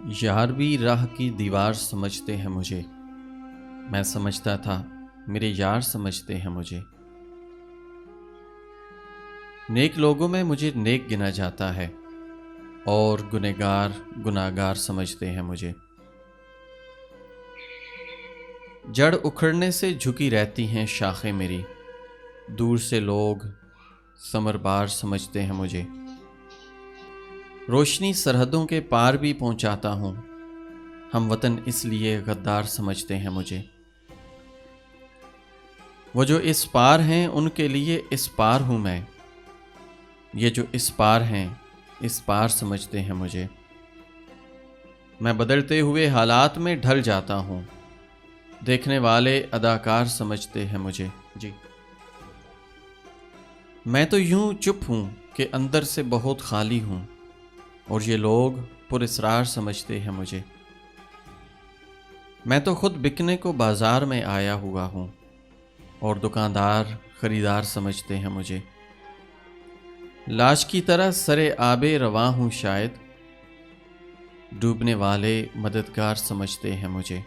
یار بھی راہ کی دیوار سمجھتے ہیں مجھے، میں سمجھتا تھا میرے یار سمجھتے ہیں مجھے۔ نیک لوگوں میں مجھے نیک گنا جاتا ہے اور گنہگار گناہگار سمجھتے ہیں مجھے۔ جڑ اکھڑنے سے جھکی رہتی ہیں شاخیں میری، دور سے لوگ ثمربار سمجھتے ہیں مجھے۔ روشنی سرحدوں کے پار بھی پہنچاتا ہوں، ہم وطن اس لیے غدار سمجھتے ہیں مجھے۔ وہ جو اس پار ہیں ان کے لیے اس پار ہوں میں، یہ جو اس پار ہیں اس پار سمجھتے ہیں مجھے۔ میں بدلتے ہوئے حالات میں ڈھل جاتا ہوں، دیکھنے والے اداکار سمجھتے ہیں مجھے۔ میں تو یوں چپ ہوں کہ اندر سے بہت خالی ہوں، اور یہ لوگ پر اسرار سمجھتے ہیں مجھے۔ میں تو خود بکنے کو بازار میں آیا ہوا ہوں، اور دکاندار خریدار سمجھتے ہیں مجھے۔ لاش کی طرح سرے آب رواں ہوں، شاید ڈوبنے والے مددگار سمجھتے ہیں مجھے۔